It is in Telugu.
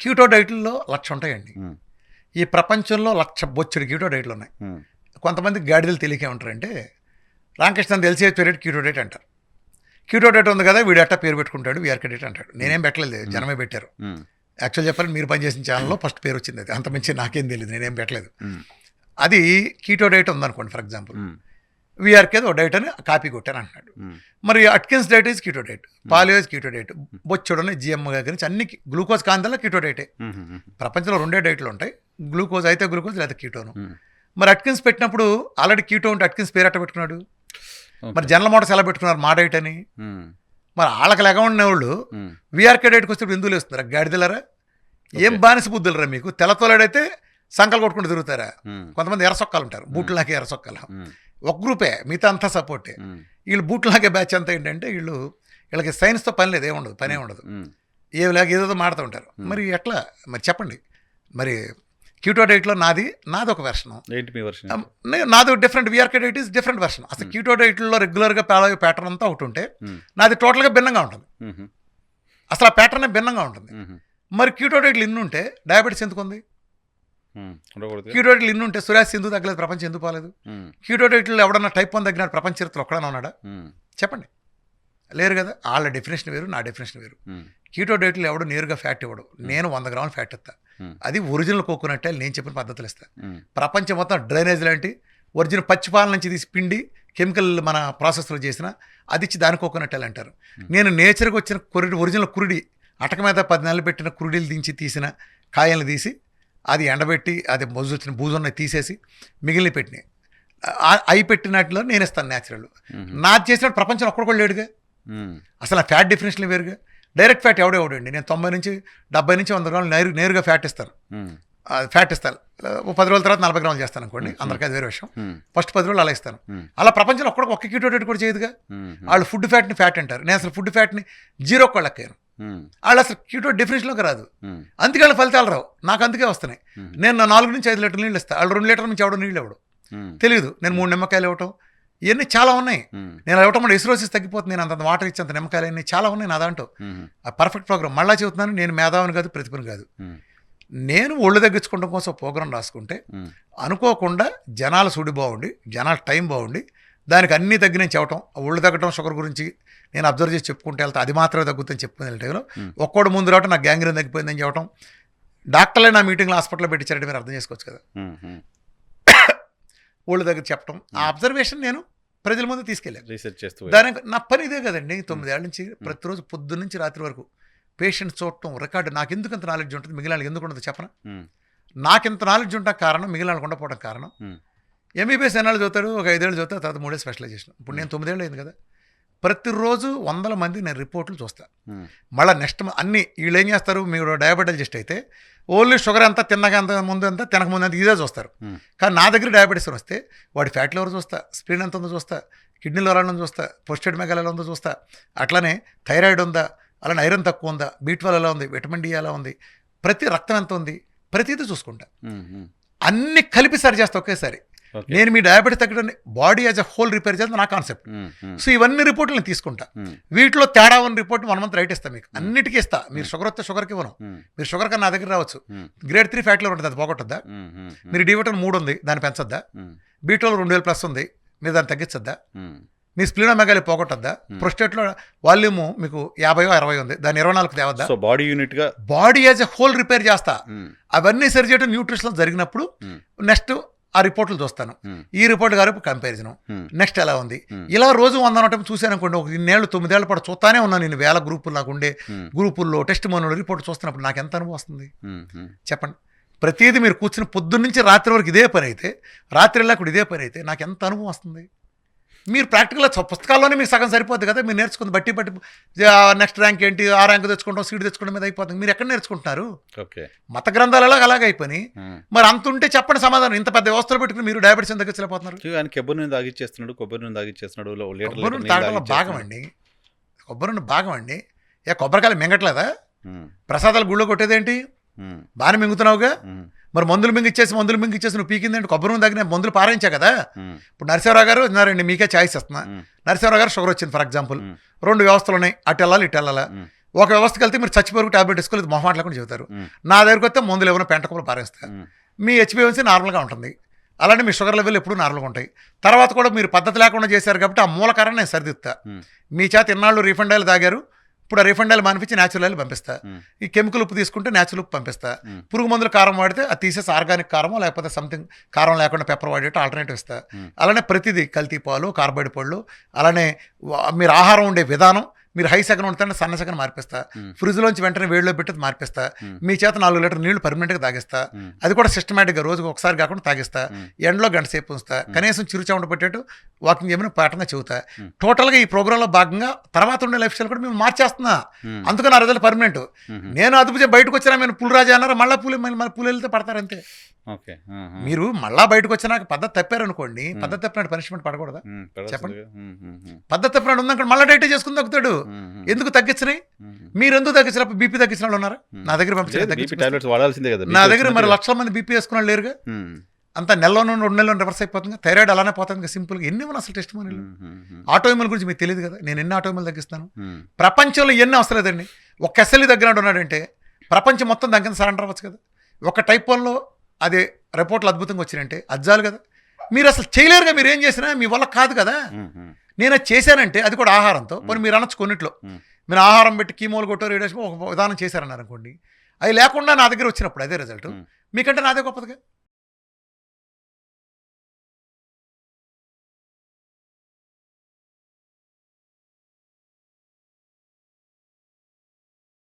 కీటో డైట్లో 1,00,000 ఉంటాయండి. ఉమ్, ఈ ప్రపంచంలో 1,00,000 బొచ్చుడు కీటో డైట్లు ఉన్నాయి. ఉమ్, కొంతమంది గాడిదలు తెలియకే ఉంటారంటే రామకృష్ణ తెలిసే పేరు కీటో డైట్ అంటారు. కీటో డైట్ ఉంది కదా వీడు అట్టా పేరు పెట్టుకుంటాడు వీఆర్కే డైట్ అంటాడు. నేనేం పెట్టలేదు, జనమే పెట్టారు. ఉమ్, యాక్చువల్ చెప్పాలి మీరు పనిచేసిన ఛానల్లో ఫస్ట్ పేరు వచ్చింది అది. అంత మించి నాకేం తెలియదు, నేనేం పెట్టలేదు. ఉమ్, అది కీటో డైట్ ఉందనుకోండి ఫర్ ఎగ్జాంపుల్, ఉమ్, వీఆర్కేది ఒక డైట్ అని కాపీ కొట్టాను అంటున్నాడు. ఉమ్, మరి Atkins diet is keto diet, paleo is keto diet, బొచ్చుడని జిఎం దగ్గర నుంచి అన్ని గ్లూకోజ్ కాంతల్లో కీటో డైటే. ఉమ్, ఉమ్, ప్రపంచంలో 2 డైట్లు ఉంటాయి, గ్లూకోజ్ అయితే గ్లూకోజ్ లేదా కీటోను. ఉమ్. మరి అట్కిన్స్ పెట్టినప్పుడు ఆల్రెడీ కీటో ఉంటే అట్కిన్స్ పేరు అట్ట పెట్టుకున్నాడు. ఓకే. మరి జనరల్ మోటార్స్ ఎలా పెట్టుకున్నారు మా డైట్ అని. ఉమ్, మరి వాళ్ళకి లెగ ఉన్న వాళ్ళు ఉమ్, వీఆర్కే డైట్కి వస్తే ఎందుకు వేస్తున్నారు గాడిదలరా? ఏం బానిస బుద్ధులరా మీకు? తెల్లతోలాడైతే సంకలు కొట్టుకుంటూ తిరుగుతారా? ఉమ్, కొంతమంది ఎర్రసొక్కాలు ఉంటారు, బూట్లలాగే ఎర్రసొక్కాలు. ఉమ్, ఒక గ్రూపే, మిగతా అంతా సపోర్టే. ఉమ్, వీళ్ళు బూట్లాగే బ్యాచ్ అంతా ఏంటంటే వీళ్ళకి సైన్స్తో పని లేదు, ఏముండదు, పనే ఉండదు, ఉమ్, ఏదో మాడుతూ ఉంటారు. మరి ఎట్లా మరి చెప్పండి. మరి కీటో డైట్లో నాది ఒక వెర్షను, ఏంటి మీ వర్షన్? నాది different, VRK diet is different version. అసలు కీటో డైట్లో రెగ్యులర్గా ప్యాటర్న్ అంతా ఒకటి ఉంటే నాది టోటల్గా భిన్నంగా ఉంటుంది. ఉమ్, అసలు ఆ ప్యాటర్నే భిన్నంగా ఉంటుంది. ఉమ్, మరి కీటో డైట్లు ఇన్ని ఉంటే డయాబెటీస్ ఎందుకు ఉంది? ఉమ్, ఉండకూడదు. కీటో డైట్లు ఇన్ని ఉంటే సురాసి ఎందుకు తగ్గలేదు, ప్రపంచం ఎందుకు పోలేదు? ఉమ్, కీటో డైట్లో ఎవడన్నా టైప్ 1 తగ్గినాడు ప్రపంచ చరిత్రలో ఒక్కడన్నా ఉన్నాడా? ఉమ్, చెప్పండి. లేరు కదా. వాళ్ళ డెఫినేషన్ వేరు, నా డెఫినేషన్ వేరు. ఉమ్, కీటో డైట్లో ఎవడు నేరుగా ఫ్యాట్ ఇవ్వడు, నేను 100 గ్రాములు ఫ్యాట్ ఇస్తా. అది ఒరిజినల్ కోకోనట్ ఆయిల్, నేను చెప్పిన పద్ధతులు ఇస్తా. ఉమ్, ప్రపంచం మొత్తం డ్రైనేజ్ లాంటి ఒరిజినల్ పచ్చిపాల నుంచి తీసి పిండి కెమికల్ మన ప్రాసెస్లో చేసిన అది ఇచ్చి దాని కోకోనట్ ఆయిల్ అంటారు. నేను నేచర్గా వచ్చిన ఒరిజినల్ కురుడి అటక మీద 10 నెలలు పెట్టిన కురుడీలు దించి తీసిన కాయలను తీసి అది ఎండబెట్టి అది వచ్చిన బూజున్న తీసేసి మిగిలిన పెట్టినాయి అవి పెట్టినట్లో నేను ఇస్తాను న్యాచురల్. నాది చేసినట్టు ప్రపంచం ఒక్కడు కూడా లేడుగా. ఉమ్, అసలు ఆ ఫ్యాట్ డిఫరెన్స్లు వేరుగా. డైరెక్ట్ ఫ్యాట్ ఎవడండి, నేను 90 నుంచి 70 నుంచి 100 గ్రాములు నేరుగా ఫ్యాట్ ఇస్తాను. ఉమ్, ఫ్యాట్ ఇస్తాను, 10 రోజుల తర్వాత 40 గ్రాములు చేస్తాను అనుకోండి, అందరికీ అది వేరే విషయం. ఉమ్, ఫస్ట్ 10 రోజులు అలా ఇస్తాను. అలా ప్రపంచంలో ఒక్క కీటో డైట్ కూడా చేయదుగా. ఉమ్, వాళ్ళు ఫుడ్ ఫ్యాట్ని ఫ్యాట్ అంటారు, నేను అసలు ఫుడ్ ఫ్యాట్ని 0 కూడా లెక్కాను. ఉమ్, వాళ్ళు అసలు కీటో డెఫినేషన్లోకి రాదు, ఉమ్, అందుకే వాళ్ళ ఫలితాలు రావు. నాకు అందుకే వస్తున్నాయి. నేను 4 నుంచి 5 లీటర్లు నీళ్ళు ఇస్తాను, వాళ్ళు 2 లీటర్ల నుంచి ఎవడో నీళ్ళు ఇవ్వడు, ఉమ్, తెలియదు. నేను 3 నిమ్మకాయలు ఇవ్వటం ఇవన్నీ చాలా ఉన్నాయి. ఉమ్, నేను ఇవ్వటం వల్ల ఎసిరోసిస్ తగ్గిపోతుంది, నేను అంత వాటర్ ఇచ్చేంత నిమ్మకాయలు అన్నీ చాలా ఉన్నాయి నా దాంట్లో. ఉమ్, ఆ పర్ఫెక్ట్ ప్రోగ్రామ్. మళ్ళీ చెబుతున్నాను, నేను మేధావిని కాదు, ప్రతిభను కాదు. ఉమ్, నేను ఒళ్ళు తగ్గించుకోవడం కోసం ప్రోగ్రాం రాసుకుంటే ఉమ్, అనుకోకుండా జనాల సుడి బాగుండి, జనాల టైం బాగుండి, దానికి అన్నీ తగ్గి నేను చెప్పటం, ఒళ్ళు తగ్గటం షుగర్ గురించి నేను అబ్జర్వ్ చేసి చెప్పుకుంటే వెళ్తా, అది మాత్రమే తగ్గుతుందని చెప్పుకునే టైంలో ఒక్కడు ముందు రావటం నాకు గ్యాంగ్రీన్ తగ్గిపోయిందని చెప్పటం, డాక్టర్లే నా మీటింగ్లో హాస్పిటల్లో పెట్టించారంటే మీరు అర్థం చేసుకోవచ్చు కదా. ఉమ్, ఉమ్, ఒళ్ళు దగ్గర చెప్పటం, ఆ అబ్జర్వేషన్ నేను ప్రజల ముందు తీసుకెళ్ళాను. రీసెర్చ్ చేస్తూ దానికి నా పని ఇదే కదండి. 9 ఏళ్ళ నుంచి ప్రతిరోజు పొద్దున్న నుంచి రాత్రి వరకు పేషెంట్ చూడటం, రికార్డు. నాకు ఎందుకు అంత నాలెడ్జ్ ఉంటుంది, మిగిలిన వాళ్ళకి ఎందుకు ఉండదు చెప్పనా? ఉమ్, నాకింత నాలెడ్జ్ ఉంటా కారణం మిగిలిన వాళ్ళకి ఉండకపోవడం కారణం. ఉమ్, ఎంబీబీఎస్ ఎన్నాళ్ళు చదువుతాడు, ఒక 5 ఏళ్ళు చదువుతా, తర్వాత 3 ఏళ్ళు స్పెషలైజేషన్. ఇప్పుడు నేను 9 ఏళ్ళు అయింది కదా. ప్రతిరోజు 100 మంది నేను రిపోర్ట్లు చూస్తాను. ఉమ్, మళ్ళీ నెక్స్ట్ అన్ని వీళ్ళు ఏం చేస్తారు, మీరు డయాబెటలజిస్ట్ అయితే ఓన్లీ షుగర్ ఎంత, తిన్నాక ఎంత, ముందు ఎంత, తినక ముందు ఎంత, ఇదే చూస్తారు. కానీ నా దగ్గర డయాబెటీస్ వస్తే వాడి ఫ్యాట్ లివర్ చూస్తా, స్ప్లీన్ ఎంత ఉందో చూస్తా, కిడ్నీలో ఎలా ఉందో చూస్తా, పోస్టెడ్ మెగాల్ ఎలా ఉందో చూస్తా, అట్లానే థైరాయిడ్ ఉందా, అలానే ఐరన్ తక్కువ ఉందా, B12 ఎలా ఉంది, విటమిన్ డి ఎలా ఉంది, ప్రతి రక్తం ఎంత ఉంది, ప్రతిదీ చూసుకుంటా. ఉమ్, ఉమ్, అన్ని కలిపి సరి చేస్తా ఒకేసారి. ఓకే. నేను మీ డయాబెటీస్ తగ్గడానికి body as a whole repair చేస్తే నా కాన్సెప్ట్. ఉమ్, ఉమ్, సో ఇవన్నీ రిపోర్ట్లు నేను తీసుకుంటా. ఉమ్, వీటిలో తేడా ఉన్న రిపోర్ట్ 1 మంత్ రైట్ ఇస్తాను మీకు, అన్నిటికీ ఇస్తా. మీరు షుగర్ వస్తే షుగర్కి ఇవ్వను, ఉమ్, మీరు షుగర్ కన్నా నా దగ్గర రావచ్చు. ఉమ్, గ్రేడ్ 3 ఫ్యాట్లో ఉంటుంది, అది పోగొట్టద్దా? ఉమ్, ఉమ్, మీరు D-విటమిన్ 3 ఉంది, దాన్ని పెంచొద్దా? ఉమ్, B12 2000+ ఉంది, మీరు దాన్ని తగ్గించొద్దా? ఉమ్, మీ స్ప్లీనోమెగాలి పోగొట్టద్దా? ప్రొస్టేట్లో వాల్యూము మీకు 50-60 ఉంది, దాన్ని 24 తేవద్దా? సో బాడీ యూనిట్ గా body as a whole repair చేస్తా. ఉమ్, అవన్నీ సరి చేయడం న్యూట్రిషన్ జరిగినప్పుడు ఉమ్, నెక్స్ట్ ఆ రిపోర్ట్లు చూస్తాను. ఉమ్, ఈ రిపోర్ట్ గారు కంపారిజన్, ఉమ్, నెక్స్ట్ ఎలా ఉంది, ఇలా రోజు 100 చూశాను అనుకోండి. ఒక 9 ఏళ్ళ పాటు చూస్తానే ఉన్నాను నేను. 1000 గ్రూపులు నాకు ఉండే గ్రూపుల్లో టెస్ట్ మోనోలు రిపోర్ట్ చూస్తున్నప్పుడు నాకు ఎంత అనుభవం వస్తుంది ఉమ్, ఉమ్, చెప్పండి. ప్రతిదీ మీరు కూర్చుని పొద్దున్న నుంచి రాత్రి వరకు ఇదే పని అయితే, రాత్రి వెళ్ళకుండా ఇదే పని అయితే నాకు ఎంత అనుభవం వస్తుంది. మీరు ప్రాక్టికల్గా పుస్తకాల్లోనే మీకు సగం సరిపోద్ది కదా. మీరు నేర్చుకుంది బట్టి నెక్స్ట్ ర్యాంక్ ఏంటి, ఆ ర్యాంక్ తెచ్చుకుంటాం, సీట్ తెచ్చుకోవడం మీద అయిపోతుంది. మీరు ఎక్కడ నేర్చుకుంటున్నారు? ఓకే. మత గ్రంథాలలో అలాగే అయిపోయి మరి అంత ఉంటే చెప్పండి సమాధానం. ఇంత పెద్ద వ్యవస్థలు పెట్టుకుని మీరు డయాబెటీస్ ఎందుకు వెళ్ళిపోతున్నారు? ఆయన కొబ్బరి నూనె తాగిచ్చేస్తున్నాడు, కొబ్బరి నూనె తాగిచ్చేస్తున్నాడు. కొబ్బరి నూనె తాగడంలో భాగం అండి, కొబ్బరి నూనె భాగం అండి. కొబ్బరికాయలు మింగట్లేదా? ప్రసాదాలు గుళ్ళో కొట్టేదేంటి? బాగానే మింగుతున్నావుగా. మరి మందులు మింగిచ్చేసి నువ్వు పీకిందంటే కొబ్బరి నూనె తగ్గిన మందులు పారించా కదా. ఇప్పుడు నరసింహరావు గారు ఉన్నారండి, మీకే ఛాయిస్ ఇస్తున్నా. నరసింహరావు గారు షుగర్ వచ్చింది ఫర్ ఎగ్జాంపుల్, 2 వ్యవస్థలు ఉన్నాయి, అటు వెళ్ళాలి ఇటు వెళ్ళాలా. ఒక వ్యవస్థకి వెళ్తే మీరు చచ్చిపోయి టాబ్లెట్ వేసుకోలేదు మొహమాట లేకుండా చెబుతారు. నా దగ్గరికి వస్తే మందులు ఏమైనా పెంటకులు పారేస్తా. మీ హెచ్బిఎన్సీ నార్మల్గా ఉంటుంది, అలానే మీ షుగర్ లెవెల్ ఎప్పుడూ నార్మల్గా ఉంటాయి. తర్వాత కూడా మీరు పద్ధతి లేకుండా చేశారు కాబట్టి ఆ మూలకారణం నేను సరిదిస్తా. మీ చేత ఇన్నాళ్ళు రీఫండ్ ఆయిల్ తాగారు, ఇప్పుడు ఆ రీఫండ్ ఆయిల్ మానిపించి న్యాచురల్ ఆయిల్ పంపిస్తా. ఈ కెమికల్ ఉప్పు తీసుకుంటే న్యాచురల్ ఉప్పు పంపిస్తా. పురుగు మందులు కారం వాడితే అది తీసేసి ఆర్గానిక్ కారమో లేకపోతే సంథింగ్ కారం లేకుండా పెప్పర్ వాడేటట్టు ఆల్టర్నేటివ్ ఇస్తా. అలానే ప్రతిదీ కల్తీ పాలు, కార్బైడ్ పళ్ళు, అలానే మీరు ఆహారం ఉండే విధానం, మీరు హై సెకండ్ ఉంటుంటే సన్న సెకండ్ మార్పిస్తా. ఫ్రిడ్జ్లోంచి వెంటనే వేడిలో పెట్టి మార్పిస్తా. మీ చేత 4 లీటర్ నీళ్లు పర్మనెంట్గా తాగిస్తా. అది కూడా సిస్టమేటిక్గా రోజుకు ఒకసారి కాకుండా తాగిస్తా. ఎండలో గంట సేపు ఉంచుతా. కనీసం చిరుచౌండ పెట్టేట్టు వాకింగ్ చేయమని పాఠంగా చెబుతా. టోటల్గా ఈ ప్రోగ్రాంలో భాగంగా తర్వాత ఉండే లైఫ్ స్టైల్ కూడా మేము మార్చేస్తున్నా. అందుకని నా రిజల్ట్ పర్మనెంట్. నేను అదుపు బయటకు వచ్చినా నేను పులిరాజా అన్నారు, మళ్ళీ పూలు వెళ్తే పడతారు అంతే. మీరు మళ్ళా బయటకు వచ్చినాక పద్ధతి తప్పారనుకోండి, పద్ధతి తప్పినట్టు పనిష్మెంట్ పడకూడదా? చెప్పండి. పద్ధతి తప్పినట్టు ఉందనుకో మళ్ళీ డైట్ చేసుకుని తగ్గుతాడు. ఎందుకు తగ్గించినాయి? మీరు ఎందుకు తగ్గించినప్పుడు బీపీ తగ్గించిన వాళ్ళు ఉన్నారా? నా దగ్గర పంపించారు. నా దగ్గర మరి లక్షల మంది బీపీ వేసుకున్న వాళ్ళు లేరుగా. అంత నెలలో 2 నెలల్లో రివర్స్ అయిపోతుంది. థైరాయిడ్ అలానే పోతుంది సింపుల్గా. ఎన్ని అసలు టెస్ట్ మనీలు. ఆటోఇమ్యూన్ గురించి మీకు తెలియదు కదా, నేను ఎన్ని ఆటోఇమ్యూన్ తగ్గిస్తాను. ప్రపంచంలో ఎన్ని అవసరం లేదండి. ఒక ఎస్ఎల్ఈ తగ్గినట్టు ఉన్నాడంటే ప్రపంచం మొత్తం తగ్గిన సరెండర్ అవ్వచ్చు కదా. ఒక టైప్ 1లో అదే రిపోర్ట్లు అద్భుతంగా వచ్చినంటే అజ్జాలు కదా. మీరు అసలు చేయలేరుగా. మీరు ఏం చేసినా మీ వల్ల కాదు కదా. నేను అది చేశానంటే అది కూడా ఆహారంతో. పోనీ మీరు అనొచ్చు కొన్నిట్లో మీరు ఆహారం పెట్టి కీమోలు కొట్టో రేడియేషన్ ఒక విధానం చేశారన్నారు అనుకోండి, అవి లేకుండా నా దగ్గర వచ్చినప్పుడు అదే రిజల్ట్. మీకంటే నాదే గొప్పదిగా.